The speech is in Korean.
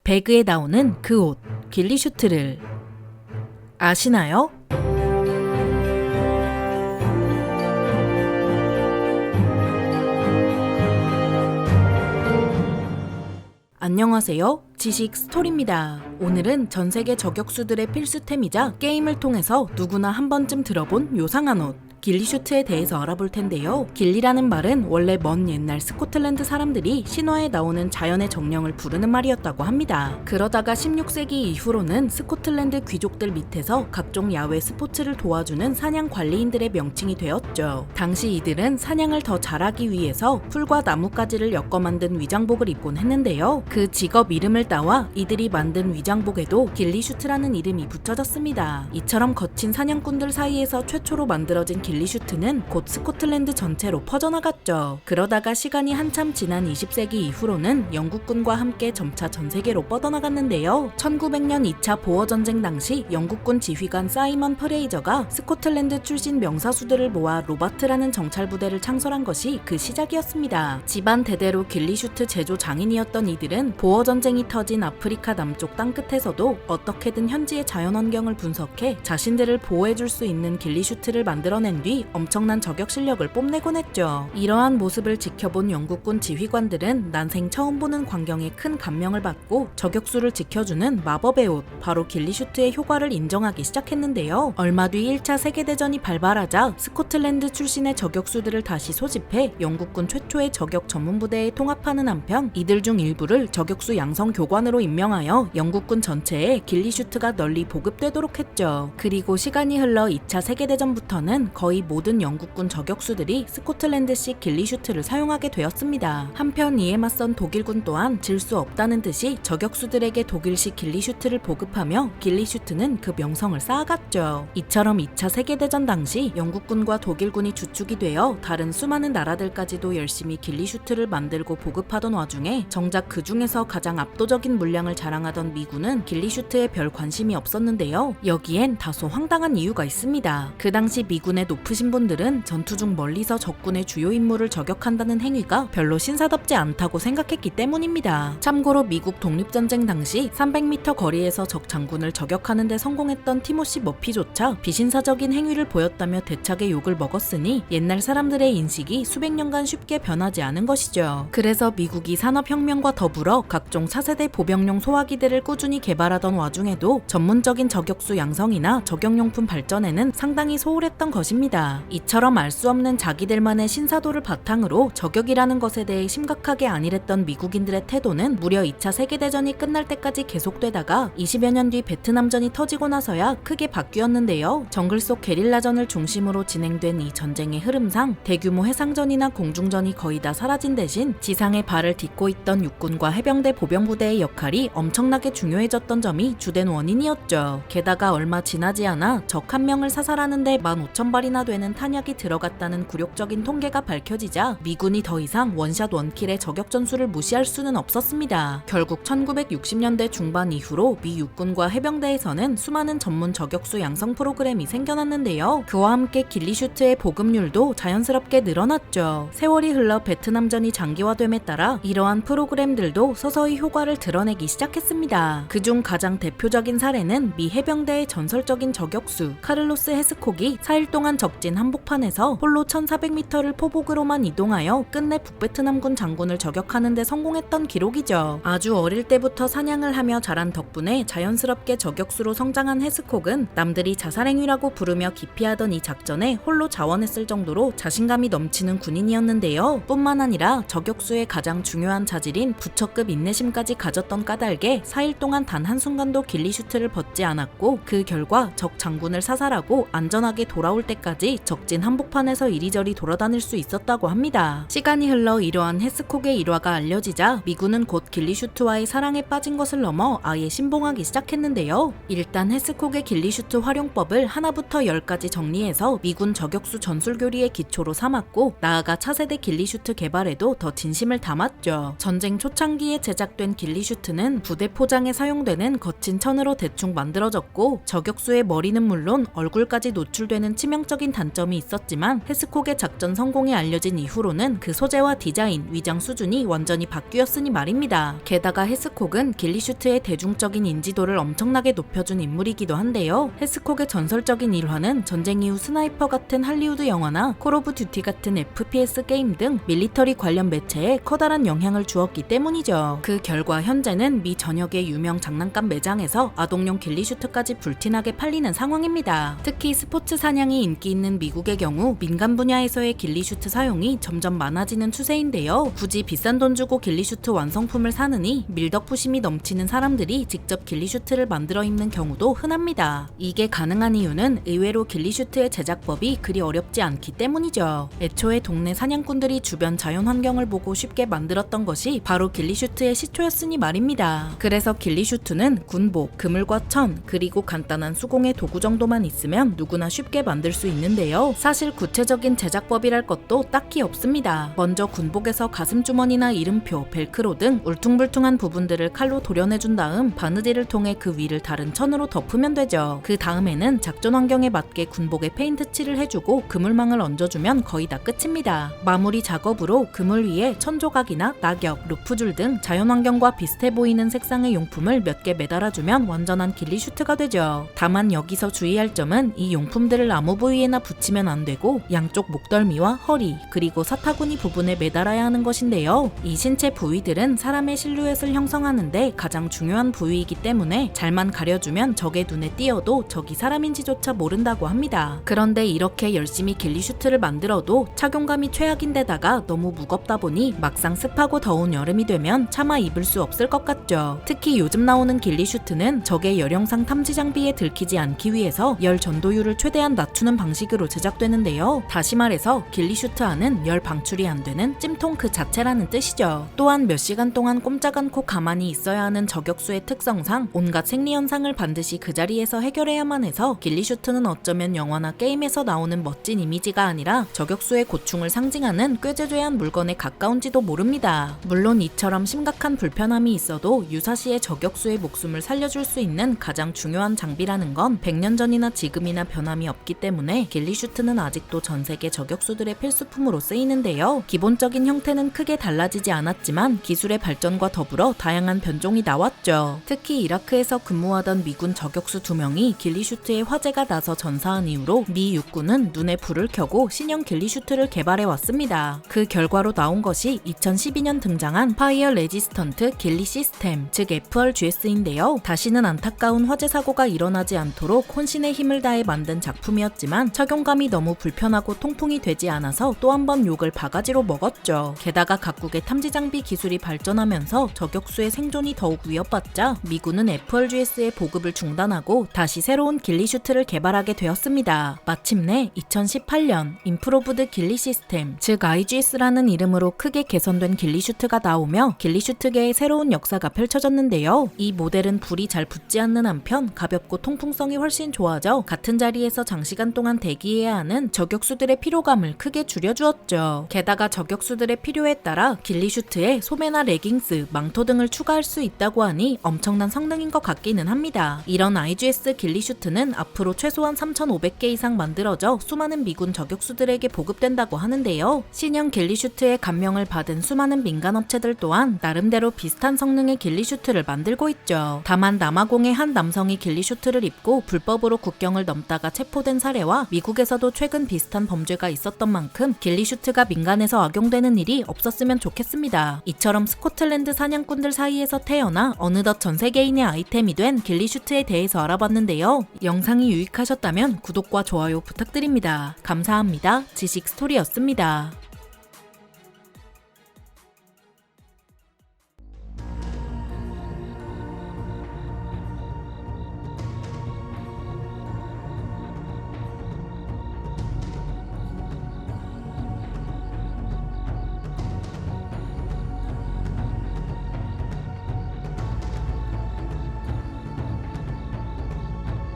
배그에 나오는 그 옷, 길리슈트를 아시나요? 안녕하세요. 지식 스토리입니다. 오늘은 전세계 저격수들의 필수템이자 게임을 통해서 누구나 한 번쯤 들어본 요상한 옷, 길리슈트에 대해서 알아볼 텐데요. 길리라는 말은 원래 먼 옛날 스코틀랜드 사람들이 신화에 나오는 자연의 정령을 부르는 말이었다고 합니다. 그러다가 16세기 이후로는 스코틀랜드 귀족들 밑에서 각종 야외 스포츠를 도와주는 사냥 관리인들의 명칭이 되었죠. 당시 이들은 사냥을 더 잘하기 위해서 풀과 나뭇가지를 엮어 만든 위장복을 입곤 했는데요. 그 직업 이름을 따와 이들이 만든 위장복에도 길리슈트라는 이름이 붙여졌습니다. 이처럼 거친 사냥꾼들 사이에서 최초로 만들어진 길리슈트는 곧 스코틀랜드 전체로 퍼져나갔죠. 그러다가 시간이 한참 지난 20세기 이후로는 영국군과 함께 점차 전 세계로 뻗어나갔는데요. 1900년 2차 보어전쟁 당시 영국군 지휘관 사이먼 프레이저가 스코틀랜드 출신 명사수들을 모아 로바트라는 정찰부대를 창설한 것이 그 시작이었습니다. 집안 대대로 길리슈트 제조 장인이었던 이들은 보어전쟁이 터진 아프리카 남쪽 땅끝에서도 어떻게든 현지의 자연환경을 분석해 자신들을 보호해줄 수 있는 길리슈트를 만들어낸 뒤 엄청난 저격 실력을 뽐내곤 했죠. 이러한 모습을 지켜본 영국군 지휘관들은 난생 처음 보는 광경에 큰 감명을 받고 저격수를 지켜주는 마법의 옷, 바로 길리슈트의 효과를 인정하기 시작했는데요. 얼마 뒤 1차 세계대전이 발발하자 스코틀랜드 출신의 저격수들을 다시 소집해 영국군 최초의 저격 전문부대에 통합하는 한편 이들 중 일부를 저격수 양성 교관으로 임명하여 영국군 전체에 길리슈트가 널리 보급되도록 했죠. 그리고 시간이 흘러 2차 세계대전부터는 거의 모든 영국군 저격수들이 스코틀랜드식 길리슈트를 사용하게 되었습니다. 한편 이에 맞선 독일군 또한 질 수 없다는 듯이 저격수들에게 독일식 길리슈트를 보급하며 길리슈트는 그 명성을 쌓아갔죠. 이처럼 2차 세계대전 당시 영국군과 독일군이 주축이 되어 다른 수많은 나라들까지도 열심히 길리슈트를 만들고 보급하던 와중에 정작 그 중에서 가장 압도적인 물량을 자랑하던 미군은 길리슈트에 별 관심이 없었는데요. 여기엔 다소 황당한 이유가 있습니다. 그 당시 미군의 높으신 분들은 전투 중 멀리서 적군의 주요 임무를 저격한다는 행위가 별로 신사답지 않다고 생각했기 때문입니다. 참고로 미국 독립전쟁 당시 300m 거리에서 적 장군을 저격하는 데 성공했던 티모시 머피조차 비신사적인 행위를 보였다며 대차게 욕을 먹었으니 옛날 사람들의 인식이 수백 년간 쉽게 변하지 않은 것이죠. 그래서 미국이 산업혁명과 더불어 각종 차세대 보병용 소화기들을 꾸준히 개발하던 와중에도 전문적인 저격수 양성이나 저격용품 발전에는 상당히 소홀했던 것입니다. 이처럼 알 수 없는 자기들만의 신사도를 바탕으로 저격이라는 것에 대해 심각하게 안일했던 미국인들의 태도는 무려 2차 세계대전이 끝날 때까지 계속되다가 20여 년 뒤 베트남전이 터지고 나서야 크게 바뀌었는데요. 정글 속 게릴라전을 중심으로 진행된 이 전쟁의 흐름상 대규모 해상전이나 공중전이 거의 다 사라진 대신 지상에 발을 딛고 있던 육군과 해병대 보병부대의 역할이 엄청나게 중요해졌던 점이 주된 원인이었죠. 게다가 얼마 지나지 않아 적 한 명을 사살하는데 15,000발이나 되는 탄약이 들어갔다는 굴욕적인 통계가 밝혀지자 미군이 더 이상 원샷 원킬의 저격 전술을 무시할 수는 없었습니다. 결국 1960년대 중반 이후로 미 육군과 해병대에서는 수많은 전문 저격수 양성 프로그램이 생겨났는데요. 그와 함께 길리슈트의 보급률도 자연스럽게 늘어났죠. 세월이 흘러 베트남전이 장기화됨에 따라 이러한 프로그램들도 서서히 효과를 드러내기 시작했습니다. 그중 가장 대표적인 사례는 미 해병대의 전설적인 저격수 카를로스 헤스콕이 4일 동안 적진 한복판에서 홀로 1400m를 포복으로만 이동하여 끝내 북베트남군 장군을 저격하는 데 성공했던 기록이죠. 아주 어릴 때부터 사냥을 하며 자란 덕분에 자연스럽게 저격수로 성장한 헤스콕은 남들이 자살행위라고 부르며 기피하던 이 작전에 홀로 자원했을 정도로 자신감이 넘치는 군인이었는데요. 뿐만 아니라 저격수의 가장 중요한 자질인 부처급 인내심까지 가졌던 까닭에 4일 동안 단 한순간도 길리슈트를 벗지 않았고 그 결과 적 장군을 사살하고 안전하게 돌아올 때까지 적진 한복판에서 이리저리 돌아다닐 수 있었다고 합니다. 시간이 흘러 이러한 헤스콕의 일화가 알려지자 미군은 곧 길리슈트와의 사랑에 빠진 것을 넘어 아예 신봉하기 시작했는데요. 일단 헤스콕의 길리슈트 활용법을 하나부터 10까지 정리해서 미군 저격수 전술교리의 기초로 삼았고 나아가 차세대 길리슈트 개발에도 더 진심을 담았죠. 전쟁 초창기에 제작된 길리슈트는 부대 포장에 사용되는 거친 천으로 대충 만들어졌고 저격수의 머리는 물론 얼굴까지 노출되는 치명적인 상대적인 단점이 있었지만 헤스콕의 작전 성공이 알려진 이후로는 그 소재와 디자인, 위장 수준이 완전히 바뀌었으니 말입니다. 게다가 헤스콕은 길리슈트의 대중적인 인지도를 엄청나게 높여준 인물이기도 한데요. 헤스콕의 전설적인 일화는 전쟁 이후 스나이퍼 같은 할리우드 영화나 콜 오브 듀티 같은 FPS 게임 등 밀리터리 관련 매체에 커다란 영향을 주었기 때문이죠. 그 결과 현재는 미 전역의 유명 장난감 매장에서 아동용 길리슈트까지 불티나게 팔리는 상황입니다. 특히 스포츠 사냥이 인기 있는 미국의 경우 민간 분야에서의 길리슈트 사용이 점점 많아지는 추세인데요. 굳이 비싼 돈 주고 길리슈트 완성품을 사느니 밀덕부심이 넘치는 사람들이 직접 길리슈트를 만들어 입는 경우도 흔합니다. 이게 가능한 이유는 의외로 길리슈트의 제작법이 그리 어렵지 않기 때문이죠. 애초에 동네 사냥꾼들이 주변 자연 환경을 보고 쉽게 만들었던 것이 바로 길리슈트의 시초였으니 말입니다. 그래서 길리슈트는 군복, 그물과 천, 그리고 간단한 수공예 도구 정도만 있으면 누구나 쉽게 만들 수 있는데요. 사실 구체적인 제작법이랄 것도 딱히 없습니다. 먼저 군복에서 가슴주머니나 이름표, 벨크로 등 울퉁불퉁한 부분들을 칼로 도려내준 다음 바느질을 통해 그 위를 다른 천으로 덮으면 되죠. 그 다음에는 작전 환경에 맞게 군복에 페인트 칠을 해주고 그물망을 얹어주면 거의 다 끝입니다. 마무리 작업으로 그물 위에 천조각이나 낙엽, 루프줄 등 자연환경과 비슷해 보이는 색상의 용품을 몇 개 매달아주면 완전한 길리슈트가 되죠. 다만 여기서 주의할 점은 이 용품들을 아무 부위에나 붙이면 안 되고 양쪽 목덜미와 허리, 그리고 사타구니 부분에 매달아야 하는 것인데요. 이 신체 부위들은 사람의 실루엣을 형성하는데 가장 중요한 부위이기 때문에 잘만 가려주면 적의 눈에 띄어도 적이 사람인지조차 모른다고 합니다. 그런데 이렇게 열심히 길리슈트를 만들어도 착용감이 최악인데다가 너무 무겁다 보니 막상 습하고 더운 여름이 되면 차마 입을 수 없을 것 같죠. 특히 요즘 나오는 길리슈트는 적의 열영상 탐지 장비에 들키지 않기 위해서 열 전도율을 최대한 낮추는 방식으로 제작되는데요. 다시 말해서 길리슈트 안은 열 방출이 안 되는 찜통 그 자체라는 뜻이죠. 또한 몇 시간 동안 꼼짝 않고 가만히 있어야 하는 저격수의 특성상 온갖 생리현상을 반드시 그 자리에서 해결해야만 해서 길리슈트는 어쩌면 영화나 게임에서 나오는 멋진 이미지가 아니라 저격수의 고충을 상징하는 꾀죄죄한 물건에 가까운지도 모릅니다. 물론 이처럼 심각한 불편함이 있어도 유사시에 저격수의 목숨을 살려줄 수 있는 가장 중요한 장비라는 건 100년 전이나 지금이나 변함이 없기 때문에 길리슈트는 아직도 전 세계 저격수들의 필수품으로 쓰이는데요. 기본적인 형태는 크게 달라지지 않았지만 기술의 발전과 더불어 다양한 변종이 나왔죠. 특히 이라크에서 근무하던 미군 저격수 2명이 길리슈트에 화재가 나서 전사한 이후로 미 육군은 눈에 불을 켜고 신형 길리슈트를 개발해 왔습니다. 그 결과로 나온 것이 2012년 등장한 파이어 레지스턴트 길리 시스템, 즉 FRGS인데요. 다시는 안타까운 화재 사고가 일어나지 않도록 혼신의 힘을 다해 만든 작품이었지만 착용감이 너무 불편하고 통풍이 되지 않아서 또 한 번 욕을 바가지로 먹었죠. 게다가 각국의 탐지 장비 기술이 발전하면서 저격수의 생존이 더욱 위협받자 미군은 FRGS의 보급을 중단하고 다시 새로운 길리슈트를 개발하게 되었습니다. 마침내 2018년 임프로브드 길리 시스템, 즉 IGS라는 이름으로 크게 개선된 길리슈트가 나오며 길리슈트계의 새로운 역사가 펼쳐졌는데요. 이 모델은 불이 잘 붙지 않는 한편 가볍고 통풍성이 훨씬 좋아져 같은 자리에서 장시간 동안 대기해야 하는 저격수들의 피로감을 크게 줄여주었죠. 게다가 저격수들의 필요에 따라 길리슈트에 소매나 레깅스, 망토 등을 추가할 수 있다고 하니 엄청난 성능인 것 같기는 합니다. 이런 IGS 길리슈트는 앞으로 최소한 3,500개 이상 만들어져 수많은 미군 저격수들에게 보급된다고 하는데요. 신형 길리슈트의 감명을 받은 수많은 민간업체들 또한 나름대로 비슷한 성능의 길리슈트를 만들고 있죠. 다만 남아공의 한 남성이 길리슈트를 입고 불법으로 국경을 넘다가 체포된 사례와 미국에서도 최근 비슷한 범죄가 있었던 만큼 길리슈트가 민간에서 악용되는 일이 없었으면 좋겠습니다. 이처럼 스코틀랜드 사냥꾼들 사이에서 태어나 어느덧 전 세계인의 아이템이 된 길리슈트에 대해서 알아봤는데요. 영상이 유익하셨다면 구독과 좋아요 부탁드립니다. 감사합니다. 지식스토리였습니다.